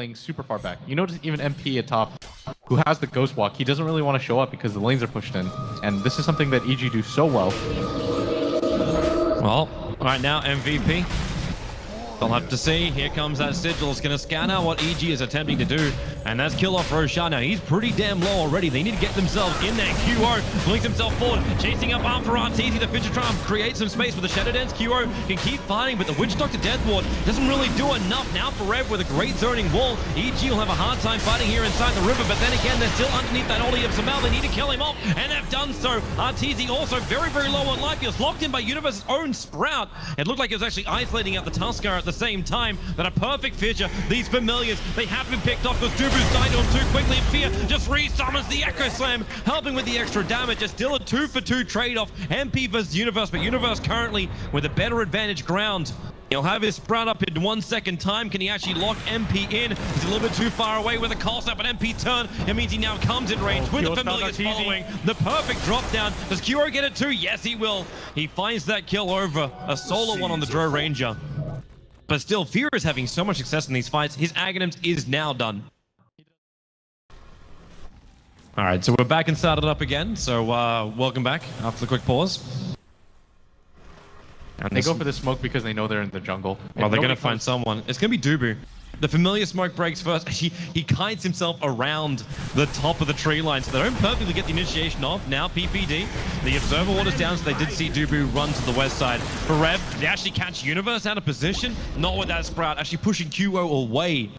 playing super far back. You notice even MP at top, who has the ghost walk, he doesn't really want to show up because the lanes are pushed in. And this is something that EG do so well. Well, right now, MVP. We'll have to see. Here comes that Sigil. It's going to scan out what EG is attempting to do. And that's kill off Roshan. Now, he's pretty damn low already. They need to get themselves in there. QO links himself forward, chasing up arm for RTZ. The Fidget Tram creates some space with the Shadow Dance. QO can keep fighting, but the Witch Doctor Death Ward doesn't really do enough. Now for Rev with a great zoning wall. EG will have a hard time fighting here inside the river, but then again, they're still underneath that ulti of Samal. They need to kill him off, and they've done so. RTZ also very, very low on life. He was locked in by Universe's own Sprout. It looked like he was actually isolating out the Tuskar at the same time. But a perfect fissure. These familiars, they have been picked off because Dubu's died to him too quickly, and Fear just re-summons the Echo Slam, helping with the extra damage. It's still a 2-for-2 trade-off. MP versus Universe, but Universe currently with a better advantage ground. He'll have his Sprout up in 1 second time. Can he actually lock MP in? He's a little bit too far away with a call snap, but MP turn. It means he now comes in range with the familiars following. The perfect drop down. Does Kuro get it too? Yes, he will. He finds that kill over a solo one on the Drow Ranger. But still, Fear is having so much success in these fights. His Aghanims is now done. All right, so we're back and started up again. So welcome back after the quick pause. And they go for the smoke because they know they're in the jungle. Well, they're going to find someone. It's going to be Dubu. The familiar smoke breaks first. He kites himself around the top of the tree line, so they don't perfectly get the initiation off. Now PPD, the observer ward is down, so they did see Dubu run to the west side. For Rev, they actually catch Universe out of position. Not with that Sprout, actually pushing QO away.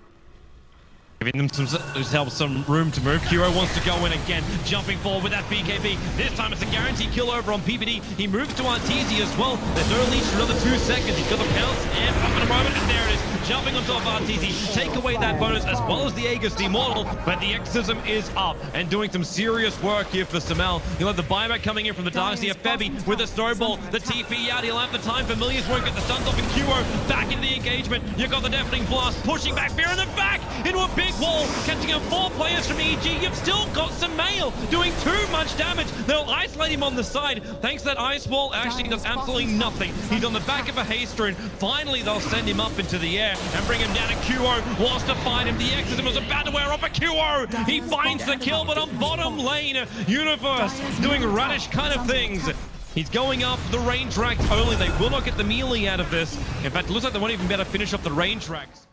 Giving them some room to move. Kuro wants to go in again, jumping forward with that BKB. This time it's a guaranteed kill over on PPD. He moves to RTZ as well. There's no leash for another 2 seconds. He's got the pounce and up in a moment, and there it is. Jumping on top of RTZ. Take away that bonus as well as the Aegis Immortal, but the Exorcism is up and doing some serious work here for Samal. He'll have the buyback coming in from the Darkseer. Febby with a snowball. The TP out. He'll have the time. Familiars won't get the stuns off, and Kuro back into the engagement. You got the Deafening Blast pushing back Fear in the back into a big wall, catching up 4 players from EG. You've still got Samal doing too much damage. They'll isolate him on the side. Thanks to that ice wall, actually does absolutely nothing. He's on the back of a haste rune. Finally, they'll send him up into the air and bring him down. And QO wants to fight him. The Exorcism was about to wear off a QO. He finds the kill, but on bottom lane, Universe doing radish kind of things. He's going up the range racks only. They will not get the melee out of this. In fact, it looks like they won't even be able to finish up the range racks.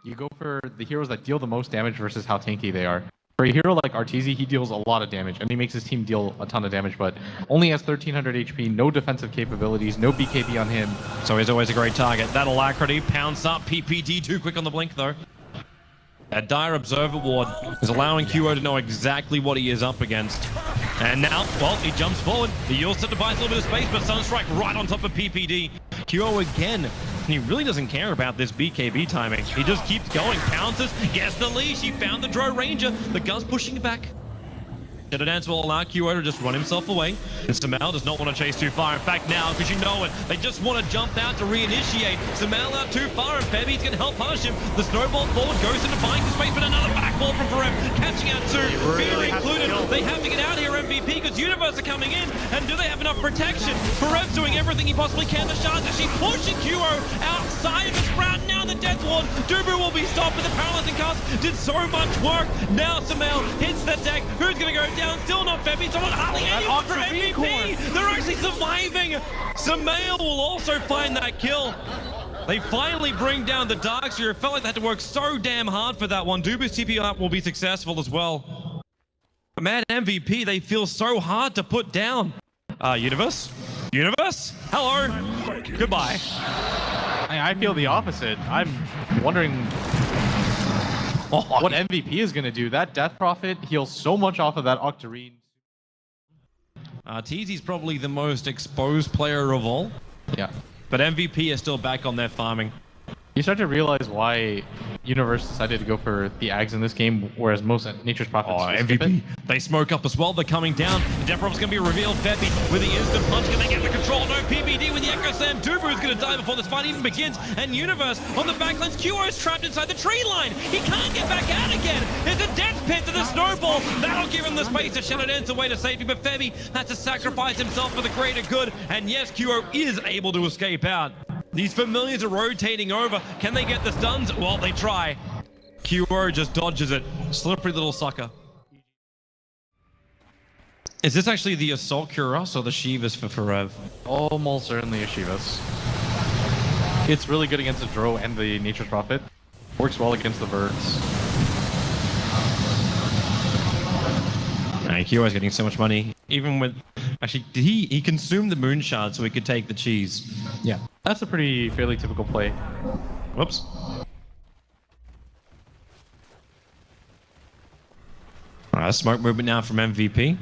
You go for the heroes that deal the most damage versus how tanky they are. For a hero like RTZ, he deals a lot of damage, and he makes his team deal a ton of damage, but only has 1300 HP, no defensive capabilities, no BKB on him. So he's always a great target. That Alacrity pounds up. PPD too quick on the blink, though. That Dire Observer Ward is allowing QO to know exactly what he is up against. And now, well, he jumps forward. The Yule set to buy a little bit of space, but Sunstrike right on top of PPD. QO again. He really doesn't care about this BKB timing. He just keeps going, pounces, gets the leash. He found the Drow Ranger. The Gun's pushing it back. Shadow Dance will allow QO to just run himself away. And Samal does not want to chase too far. In fact, now, because you know it, they just want to jump out to reinitiate. Samal out too far, and Febby's going to help punish him. The snowball forward goes into buying the space, but another backball from Forever, catching out two. Fear included. They have to get out here, MVP, because Universe are coming in. And do they have enough protection? Forev's doing everything he possibly can. The Shards actually pushing QO outside of the Sprout. Now the Death Ward. Dubu will be stopped, but the paralyzing cast did so much work. Now Samal hits the deck. Who's going to go down? Still not Febby. Someone hardly anyone for MVP. They're actually surviving. Samal will also find that kill. They finally bring down the Darkseer. It felt like they had to work so damn hard for that one. Dubu's TP up will be successful as well. But man, MVP, they feel so hard to put down. Universe? Universe? Hello? Goodbye. I feel the opposite. I'm wondering what MVP is going to do. That Death Prophet heals so much off of that Octarine. TZ's probably the most exposed player of all. Yeah. But MVP is still back on their farming. You start to realize why Universe decided to go for the Ags in this game, whereas most Nature's Prophets MVP. They smoke up as well. They're coming down. The Death Prophet's going to be revealed. Febby with the instant punch. Can they get the control? No, PPD with the Echo Slam. Dubu is going to die before this fight even begins. And Universe on the backlines. QO is trapped inside the tree line. He can't get back out again. It's a death pit to the snowball. That'll give him the space to Shadow Dance away to safety. But Febby has to sacrifice himself for the greater good. And yes, QO is able to escape out. These familiars are rotating over. Can they get the stuns? Well, they try. QO just dodges it. Slippery little sucker. Is this actually the Assault Cuirass or the Shivas for Forev? Almost certainly a Shivas. It's really good against the Dro and the Nature's Prophet. Works well against the Birds. QO's getting so much money. Even with... Actually, did he consumed the Moon Shard so he could take the cheese? Yeah, that's a fairly typical play. Whoops. Smoke movement now from MVP.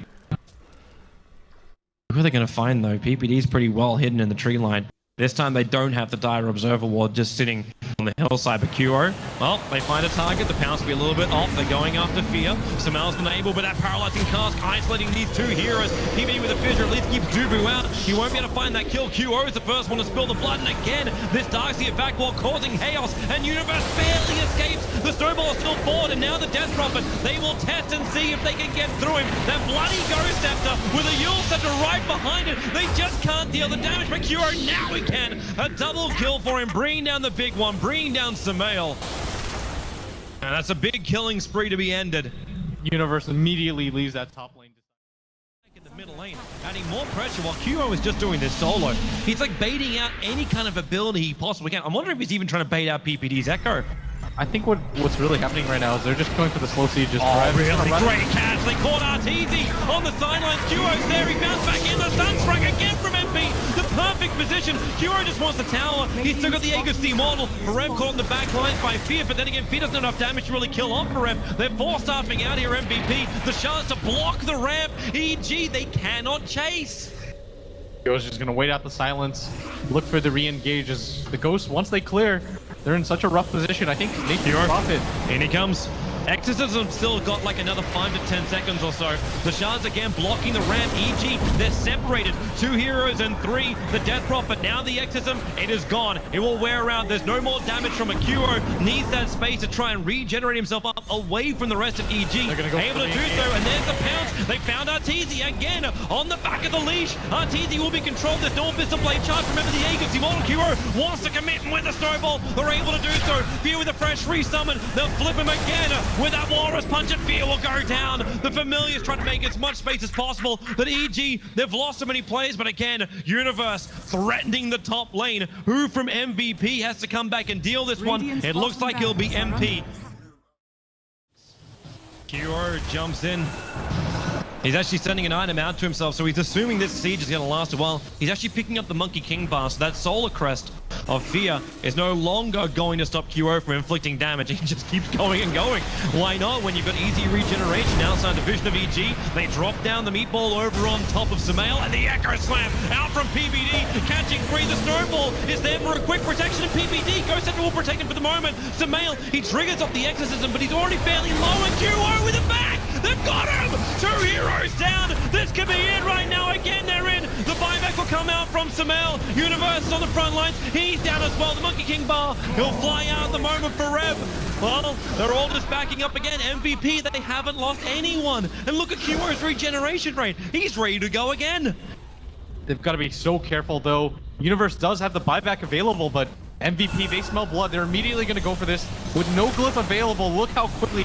Who are they going to find though? PPD's pretty well hidden in the tree line. This time they don't have the Dire Observer Ward just sitting on the hillside. But QO, well, they find a target. The pounce will be a little bit off. They're going after Fear. Samel's been able, but that paralyzing cast isolating these two heroes. PPD with a fissure at least keeps Dubu out. He won't be able to find that kill. QO is the first one to spill the blood. And again, this Darkseer back wall causing chaos. And Universe barely escapes. The Snowball is still forward. And now the Death Prophet. They will test and see if they can get through him. That bloody Ghost Scepter with a Yule Scepter right behind it. They just can't deal the damage. But QO now we can. A double kill for him, bringing down the big one, bringing down Samael. And that's a big killing spree to be ended. Universe immediately leaves that top lane. In the middle lane, adding more pressure while QO is just doing this solo. He's like baiting out any kind of ability he possibly can. I'm wondering if he's even trying to bait out PPD's Echo. I think what's really happening right now is they're just going for the slow siege. Really great catch. They caught Arteezy on the sidelines. QO's there. He bounced back in. The Sunsprung again from MP. The perfect position. QO just wants the tower. He's still got the Aegis model. Forev caught in the back lines by Fear, but then again, Fear doesn't have enough damage to really kill off Forev. They're force-staffing out here, MVP. The shards to block the ramp. EG, they cannot chase. QO's just going to wait out the silence, look for the re-engages. The Ghosts, once they clear, they're in such a rough position. I think Nature's Prophet. In he comes. Exorcism still got like another 5 to 10 seconds or so. The shards again blocking the ramp. EG, they're separated. 2 heroes and 3. The Death Prophet. Now the Exorcism, it is gone. It will wear around. There's no more damage from a QO. Needs that space to try and regenerate himself up away from the rest of EG. They're go able to do so, and there's the pounce. They found Arteezy again on the back of the leash. Arteezy will be controlled. There's no Pistol Blade charge. Remember the Aegis. Immortal QO wants to commit with the Snowball. They're able to do so. Fear with a fresh resummon. They'll flip him again. With that Walrus Punch, and Fear will go down. The Familiar's trying to make as much space as possible. But EG, they've lost so many players. But again, Universe threatening the top lane. Who from MVP has to come back and deal this one? It looks like he'll be MP. QO jumps in. He's actually sending an item out to himself, so he's assuming this siege is going to last a while. He's actually picking up the Monkey King bar, so that Solar Crest of Fear is no longer going to stop QO from inflicting damage. He just keeps going and going. Why not? When you've got easy regeneration outside the vision of EG, they drop down the meatball over on top of Samael, and the Echo Slam out from PPD, catching free. The Snowball is there for a quick protection of PPD. Ghost Scepter will protect him for the moment. Samael, he triggers off the Exorcism, but he's already fairly low, and QO with it back! They've got him! 2 heroes down! This could be it right now. Again, they're in. The buyback will come out from Samael. Universe is on the front lines. He's down as well. The Monkey King bar. He'll fly out at the moment for Rev. Well, they're all just backing up again. MVP, they haven't lost anyone. And look at QO's regeneration rate. He's ready to go again. They've got to be so careful, though. Universe does have the buyback available, but MVP, they smell blood. They're immediately going to go for this. With no glyph available, look how quickly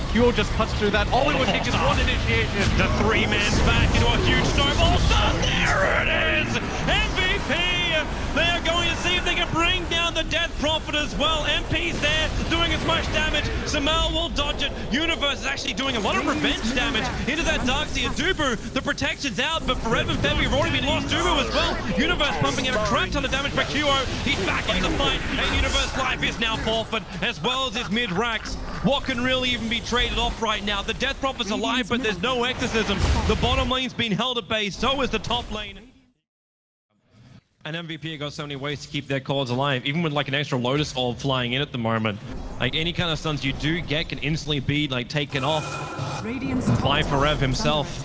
QO just cuts through that. All it would take is one initiation. The 3-man's back into a huge snowball. There it is! MVP! They are going to see if they can bring down the Death Prophet as well. MP's there, doing as much damage. Samael will dodge it. Universe is actually doing a lot of revenge damage into that Darkseer. Dubu, the protection's out, but Forev and Febby have already been lost. Dubu as well. Universe pumping out a crap ton of damage by QO. He's back into the fight, and Universe life is now forfeit, as well as his mid-racks. What can really even be traded off right now? The Death Prophet's alive, but there's no Exorcism. The bottom lane's been held at bay, so is the top lane. And MVP got so many ways to keep their cores alive, even with like an extra Lotus Orb flying in at the moment. Like any kind of stuns you do get can instantly be like taken off by Forev himself.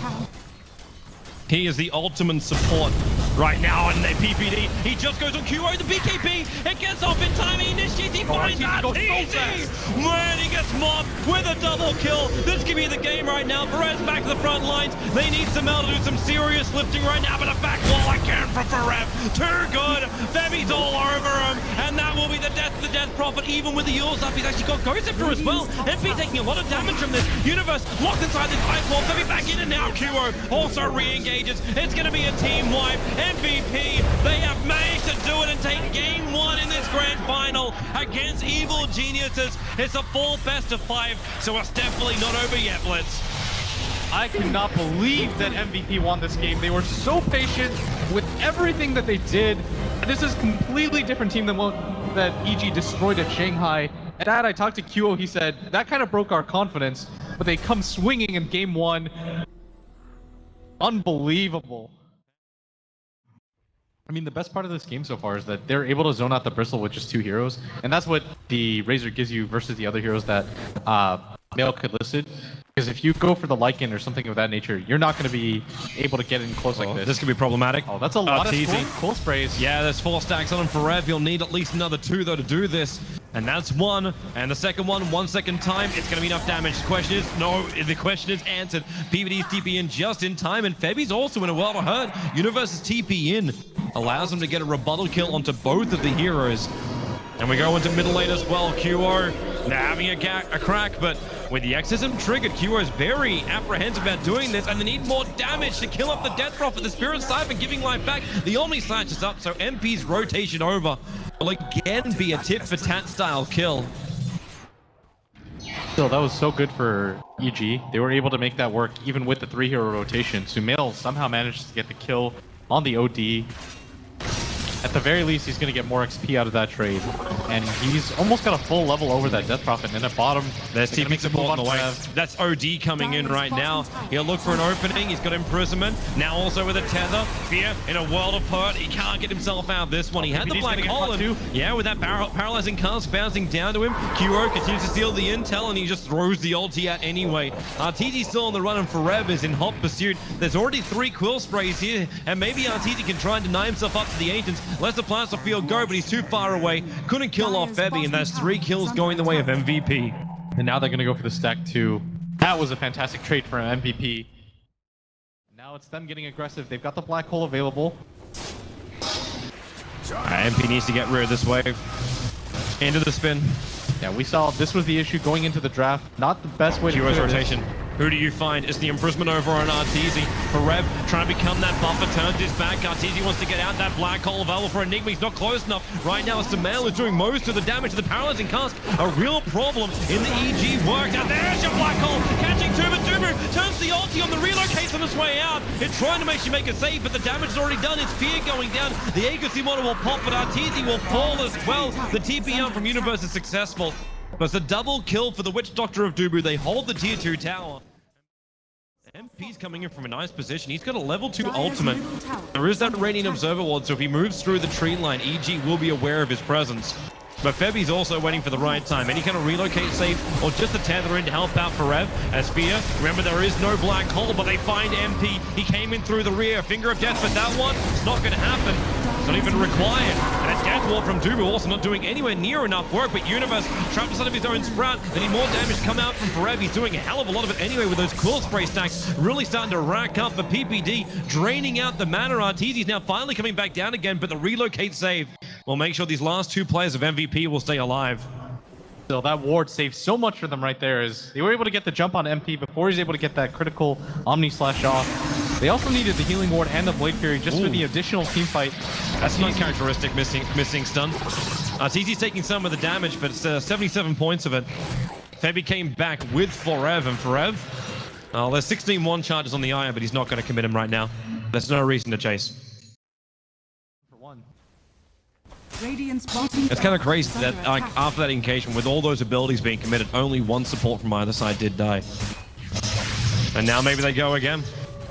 He is the ultimate support right now, and the PPD, he just goes on QO, the BKB, it gets off in time, he initiates, he finds that easy! Man, he gets mobbed with a double kill. This could be the game right now. Perez back to the front lines. They need Samael to do some serious lifting right now, but a back wall again from Forev. Too good. Febby's all over him, and that will be the death of the Death Prophet. Even with the Yules up, he's actually got Ghost Zipper as well. MP taking a lot of damage from this. Universe locked inside this ice wall. Febby back in, and now QO also re-engages. It's going to be a team wipe. MVP, they have managed to do it and take game 1 in this grand final against Evil Geniuses. It's a full best of 5, so it's definitely not over yet, Blitz. I cannot believe that MVP won this game. They were so patient with everything that they did. This is a completely different team than what that EG destroyed at Shanghai. And that I talked to QO, he said, that kind of broke our confidence, but they come swinging in game 1. Unbelievable. I mean, the best part of this game so far is that they're able to zone out the Bristle with just 2 heroes, and that's what the Razor gives you versus the other heroes that Mail could listed. Because if you go for the Lycan or something of that nature, you're not going to be able to get in close like this. This could be problematic. Oh, that's a lot of cool sprays. Yeah, there's 4 stacks on him for Rev. You'll need at least another 2 though to do this. And that's 1. And the second one, 1 second time, it's going to be enough damage. The question is, no, the question is answered. PVD's TP in just in time, and Febby's also in a world of hurt. Universe's TP in allows him to get a rebuttal kill onto both of the heroes. And we go into middle lane as well. QO now having a crack, but with the exorcism triggered, QO is very apprehensive about doing this, and they need more damage to kill up the Death Prophet. The Spirit Siphon giving life back. The Omni Slash is up, so MP's rotation over will again be a tit for tat style kill. Still, that was so good for EG. They were able to make that work even with the 3-hero rotation. Sumail somehow managed to get the kill on the OD. At the very least, he's going to get more XP out of that trade. And he's almost got a full level over that Death Prophet. And at bottom, there's TP support on the way. That's OD coming in right now. He'll look for an opening. He's got imprisonment. Now also with a tether. Fear in a world of hurt. He can't get himself out of this one. He had the black hole. Yeah, with that paralyzing cast bouncing down to him. QO continues to steal the intel, and he just throws the ulti out anyway. RTZ still on the run, and Forever is in hot pursuit. There's already 3 quill sprays here, and maybe RTZ can try and deny himself up to the Ancients. Lets the Plaster Field go, but he's too far away. Couldn't kill off Febby, and that's 3 kills going the way of MVP. And now they're going to go for the stack 2. That was a fantastic trade for MVP. Now it's them getting aggressive. They've got the black hole available. MP needs to get rid of this wave. Into the spin. Yeah, we saw this was the issue going into the draft. Not the best way to QO's rotation. Who do you find? It's the imprisonment over on RTZ. Rev trying to become that buffer, turns his back. RTZ wants to get out that black hole available for Enigma. He's not close enough. Right now, Sumail is doing most of the damage to the paralyzing cast. A real problem in the EG work. Now there's your black hole. Catching Tuba. Tubu turns the ulti on the relocates on his way out. It's trying to make it safe, but the damage is already done. It's Fear going down. The Agency model will pop, but RTZ will fall as well. The TP out from Universe is successful. But it's a double kill for the Witch Doctor of Dubu. They hold the tier 2 tower. MP's coming in from a nice position. He's got a level 2 ultimate. There is that Radiant Observer Ward, so if he moves through the tree line, EG will be aware of his presence. But Febby's also waiting for the right time. Any kind of relocate save or just a tether in to help out for Rev. As Fear, remember there is no black hole, but they find MP. He came in through the rear. Finger of Death, but that one, it's not going to happen. It's not even required. And a Death Ward from Dubu also not doing anywhere near enough work, but Universe trapped inside of his own sprout. They need more damage to come out from Forever. He's doing a hell of a lot of it anyway with those quill spray stacks really starting to rack up for PPD, draining out the mana. RTZ's now finally coming back down again, but the relocate save will make sure these last 2 players of MVP will stay alive. So that ward saved so much for them right there, as they were able to get the jump on MP before he's able to get that critical Omni Slash off. They also needed the healing ward and the Blade Fury just for the additional team fight. That's not characteristic missing stun. TZ's taking some of the damage, but it's 77 points of it. Febby came back with Forever, and Forever, there's 16-1 charges on the Iron, but he's not going to commit him right now. There's no reason to chase. It's kind of crazy that after that engagement, with all those abilities being committed, only 1 support from either side did die. And now maybe they go again.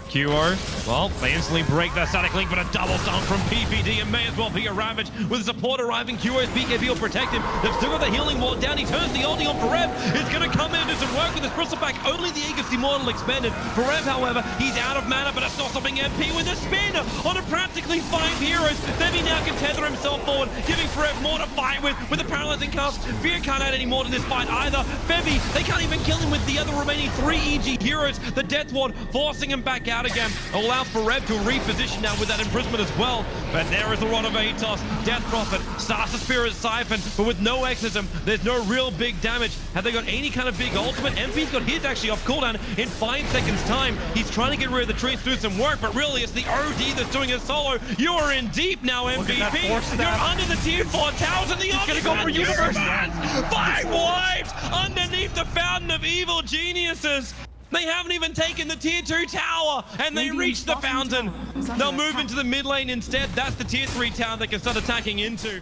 QO, well, they instantly break that static link, but a double stun from PPD, and may as well be a Ravage. With support arriving, QO's BKB will protect him. They've still got the healing wall down. He turns the ulti on Forev. It's going to come in and do some work with his Bristleback. Only the Aegis Immortal expended. Forev, however, he's out of mana, but it's not stopping MP with a spin on a practically 5 heroes. Febby now can tether himself forward, giving Forev more to fight with the paralyzing cast. Fear can't add any more to this fight either. Febby, they can't even kill him with the other remaining 3 EG heroes. The Death Ward forcing him back out. out again. Allow for Rev to reposition now with that imprisonment as well. But there is the Rod of Atos. Death Prophet starts the Spirit Siphon, but with no Exorcism, there's no real big damage. Have they got any kind of big ultimate? MP's got his actually off cooldown in 5 seconds time. He's trying to get rid of the trees, do some work, but really it's the OD that's doing it solo. You are in deep now, MVP. You're under the tier 4 towers and the Omni gonna go for Universe. 5 wives underneath the Fountain of Evil Geniuses. They haven't even taken the tier 2 tower, and they reach the fountain. They'll move into the mid lane instead. That's the tier 3 tower they can start attacking into.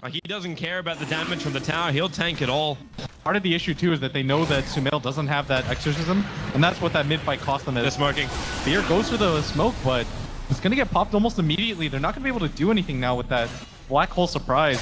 He doesn't care about the damage from the tower. He'll tank it all. Part of the issue too is that they know that Sumail doesn't have that exorcism, and that's what that mid fight cost them. They're smoking. Fear goes for the smoke, but it's gonna get popped almost immediately. They're not gonna be able to do anything now with that black hole surprise.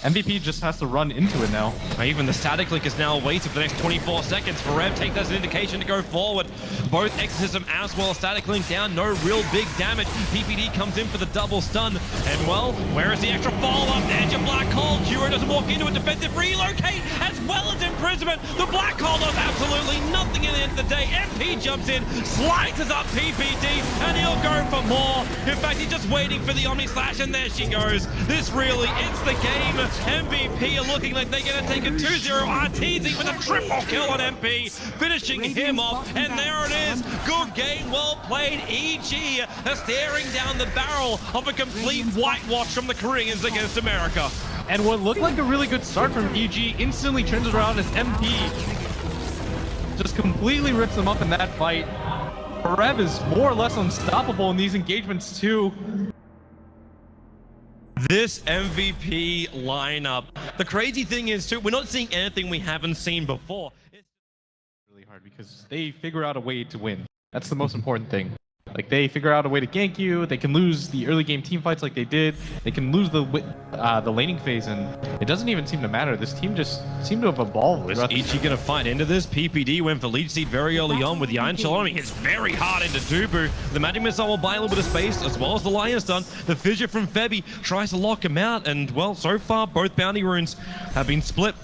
MVP just has to run into it now. Even the static link is now waiting for the next 24 seconds for Rev. Take that as an indication to go forward. Both Exorcism as well as static link down. No real big damage. PPD comes in for the double stun. And well, where is the extra follow-up? Edge of Black Hole. Kuro doesn't walk into a defensive relocate as well as imprisonment. The Black Hole does absolutely nothing at the end of the day. MP jumps in, slices up PPD, and he'll go for more. In fact, he's just waiting for the Omni Slash, and there she goes. This really, it's the game. MVP are looking like they're going to take a 2-0 RTZ with a triple kill on MP, finishing him off, and there it is. Good game, well played. EG are staring down the barrel of a complete whitewash from the Koreans against America. And what looked like a really good start from EG instantly turns around as MP just completely rips them up in that fight. Rev is more or less unstoppable in these engagements too. This MVP lineup. The crazy thing is too, we're not seeing anything we haven't seen before. It's really hard because they figure out a way to win. That's the most important thing. Like, they figure out a way to gank you. They can lose the early game team fights like they did. They can lose the laning phase, and it doesn't even seem to matter. This team just seemed to have evolved. Is Ichi going to fight into this? PPD went for lead seed very early on with the Iron Shalom. He hits very hard into Dubu. The Magic Missile will buy a little bit of space, as well as the Lion Stun. The Fissure from Febby tries to lock him out, and well, so far, both bounty runes have been split.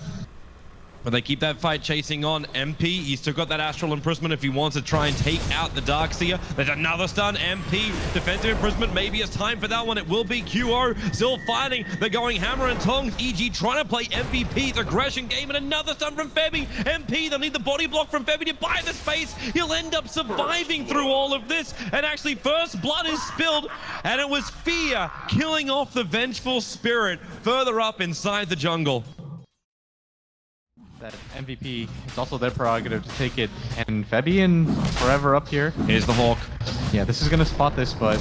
But they keep that fight chasing on. MP, he's still got that Astral Imprisonment if he wants to try and take out the Darkseer. There's another stun. MP, defensive imprisonment. Maybe it's time for that one. It will be QO. Still fighting. They're going hammer and tongs. EG trying to play MVP's aggression game, and another stun from Febby. MP, they'll need the body block from Febby to buy the space. He'll end up surviving through all of this. And actually, first blood is spilled, and it was Fear killing off the Vengeful Spirit further up inside the jungle. That MVP, it's also their prerogative to take it, and Febby and Forever up here. Here's the Hawk. Yeah, this is gonna spot this, but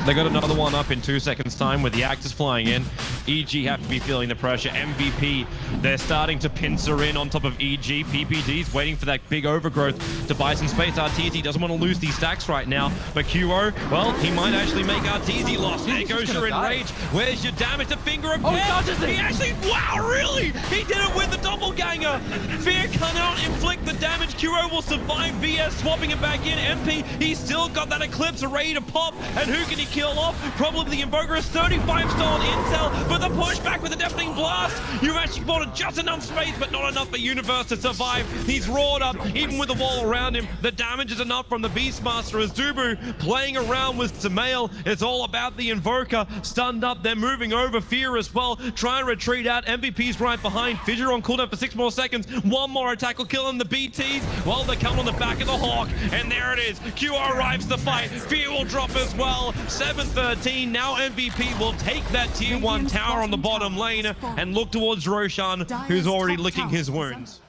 they got another one up in 2 seconds time with the Actors flying in. EG have to be feeling the pressure. MVP, they're starting to pincer in on top of EG. PPD's waiting for that big overgrowth to buy some space. RTZ doesn't want to lose these stacks right now, but QO, well, he might actually make RTZ lost. There goes your enrage. Where's your damage? The finger of death. He actually, wow, really? He did it with the doppelganger. Fear cannot inflict the damage. QO will survive. VS swapping it back in. MP, he's still got that Eclipse ready to pop, and who can he kill off? Probably the Invoker is 35 stolen intel, but the pushback with the deafening blast. You've actually bought just enough space, but not enough for Universe to survive. He's roared up, even with the wall around him. The damage is enough from the Beastmaster as Dubu playing around with Sumail. It's all about the Invoker. Stunned up, they're moving over. Fear as well, trying to retreat out. MVP's right behind. Fissure on cooldown for 6 more seconds. One more attack will kill him. The BTs, well, they come on the back of the Hawk, and there it is. QR arrives to fight. Fear will drop as well. 7-13. Now MVP will take that tier 1 tower on the bottom lane and look towards Roshan, who's already licking his wounds.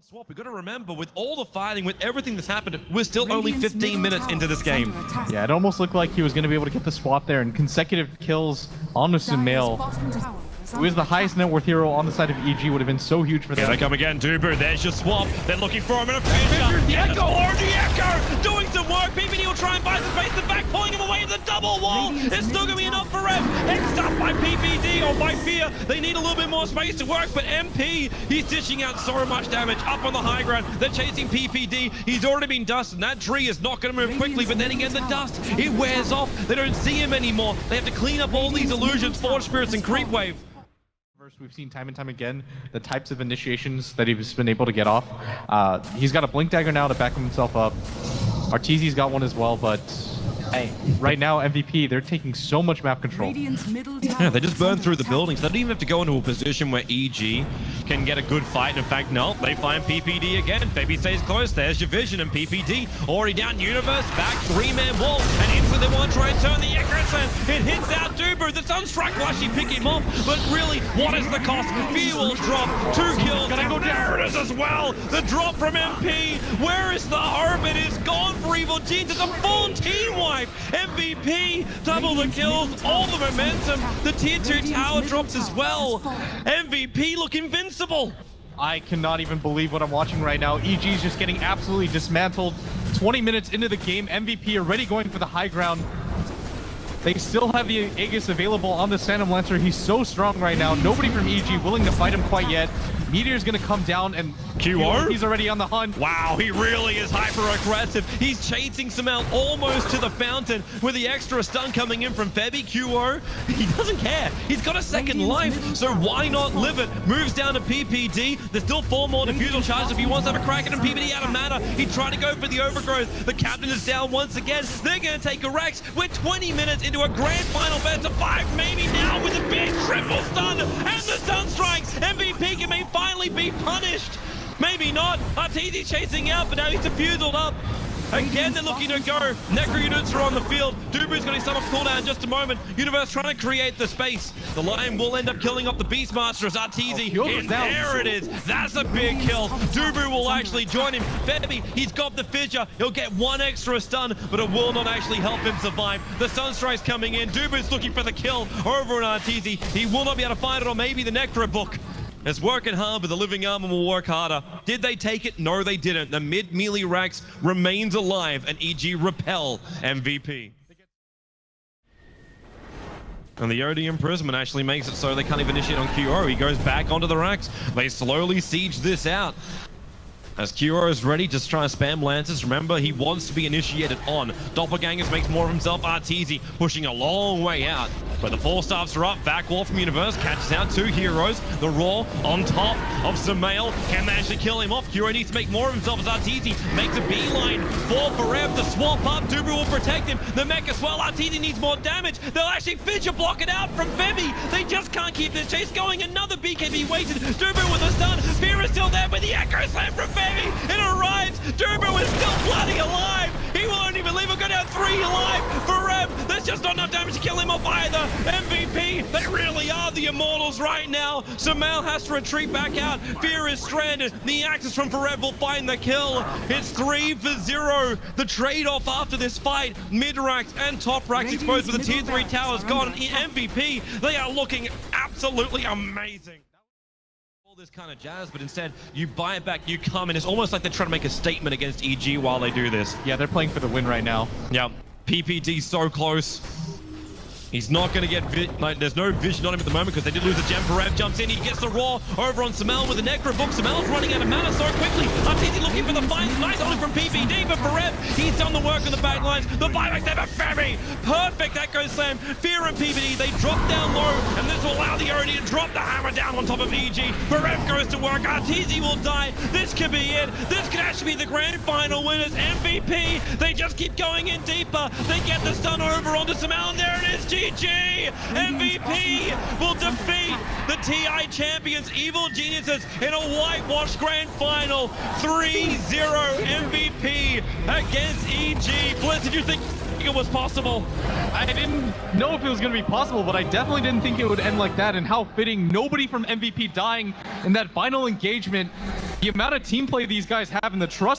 Swap, we got to remember, with all the fighting, with everything that's happened, we're still only 15 minutes into this game. Yeah, it almost looked like he was going to be able to get the swap there, and consecutive kills on the Sumail, who is the highest net worth hero on the side of EG, would have been so huge for them. Here they come again, Dubu. There's your swap. They're looking for him in a fissure. The Echo, or the Echo, doing some work. PPD will try and buy some space. The back pulling him away in the double wall. It's still going to be enough for Rev. It's up by PPD or by Fear. They need a little bit more space to work, but MP, he's dishing out so much damage up on the high ground. They're chasing PPD. He's already been dusted. That tree is not going to move quickly, but then again, the dust, it wears off. They don't see him anymore. They have to clean up all these illusions, Forge Spirits, and Creep Wave. First, we've seen time and time again the types of initiations that he's been able to get off. He's got a Blink Dagger now to back himself up. Arteezy's got one as well, but hey, right now MVP, they're taking so much map control. Yeah, they just burn through the buildings. They don't even have to go into a position where EG can get a good fight. In fact, no, they find PPD again. Baby stays close. There's your vision, and PPD already down. Universe back, 3-man wall, and instantly they want to try and turn the aggressor. It hits out Dubu. The Sunstrike will actually pick him off, but really, what is the cost? Fear will drop. 2 kills. Gonna go down. There it is as well. The drop from MP. Where is the hope? It is gone for Evil Genes. It's a full team wipe. MVP, double the kills, all the momentum. The tier 2 tower drops as well. MVP look invincible. I cannot even believe what I'm watching right now. EG's just getting absolutely dismantled. 20 minutes into the game, MVP already going for the high ground. They still have the Aegis available on the Phantom Lancer. He's so strong right now. Nobody from EG willing to fight him quite yet. Meteor's gonna come down and QR? He's already on the hunt. Wow, he really is hyper-aggressive. He's chasing Samel almost to the fountain with the extra stun coming in from Febby. QR, he doesn't care. He's got a second life, so why not live it? Moves down to PPD. There's still 4 more defusal charges if he wants to have a crack at him. PPD out of mana. He tried to go for the overgrowth. The captain is down once again. They're gonna take a Rex. We're 20 minutes into a grand final best of 5, maybe now with a big triple stun and the Sunstrike. MVP can finally be punished. Maybe not. Arteezy chasing out, but now he's defused up. Again, they're looking to go. Necro units are on the field. Dubu's going to start off cooldown in just a moment. Universe trying to create the space. The Lion will end up killing off the Beastmaster as Arteezy. There it is. That's a big kill. Dubu will actually join him. Febby, he's got the fissure. He'll get 1 extra stun, but it will not actually help him survive. The Sunstrike's coming in. Dubu's looking for the kill over on Arteezy. He will not be able to find it, or maybe the Necro book. It's working hard, but the Living Armor will work harder. Did they take it? No, they didn't. The mid-melee Rax remains alive, and EG repel MVP. And the OD imprisonment actually makes it so they can't even initiate on QO. He goes back onto the Rax. They slowly siege this out. As QO is ready, just try to spam Lances. Remember, he wants to be initiated on. Doppelgangers makes more of himself. Arteezy pushing a long way out. But the 4 staffs are up. Back wall from Universe. Catches out 2 heroes. The Raw on top of Samael. Can they actually kill him off? QO needs to make more of himself as Arteezy makes a beeline for Forev. The swap up. Dubu will protect him. The mech as well. Arteezy needs more damage. They'll actually fissure block it out from Febby. They just can't keep this chase going. Another BKB wasted. Dubu with a stun. Fear is still there, but the Echo Slam from Febby. It arrives. Dubu is still bloody alive. He will only believe we'll go down 3 alive. Forev, there's just not enough damage to kill him off either. MVP, they really are the Immortals right now. Samel has to retreat back out. Fear is stranded. The Axis from Forev will find the kill. It's 3-0. The trade-off after this fight, mid-racks and top-racks exposed with the tier 3 towers gone. MVP, they are looking absolutely amazing. This kind of jazz, but instead you buy it back, you come, and it's almost like they're trying to make a statement against EG while they do this. Yeah, they're playing for the win right now. Yeah, PPD so close. He's not going to get, there's no vision on him at the moment because they did lose a gem. Forev jumps in, he gets the Raw over on Samel with the Necro book. Samel's running out of mana so quickly. Arteezy looking for the fight. Nice only from PPD, but Forev, he's done the work on the back lines. The buyback there for Febby. Perfect Echo Slam. Fear and PPD, they drop down low, and this will allow the OD to drop the hammer down on top of EG. Forev goes to work. Arteezy will die. This could be it. This could actually be the grand final winners. MVP, they just keep going in deeper. They get the stun over onto Samel, and there it is. GG! MVP will defeat the TI champions, Evil Geniuses, in a whitewashed grand final. 3-0 MVP against EG. Blitz, did you think it was possible? I didn't know if it was going to be possible, but I definitely didn't think it would end like that. And how fitting, nobody from MVP dying in that final engagement. The amount of team play these guys have and the trust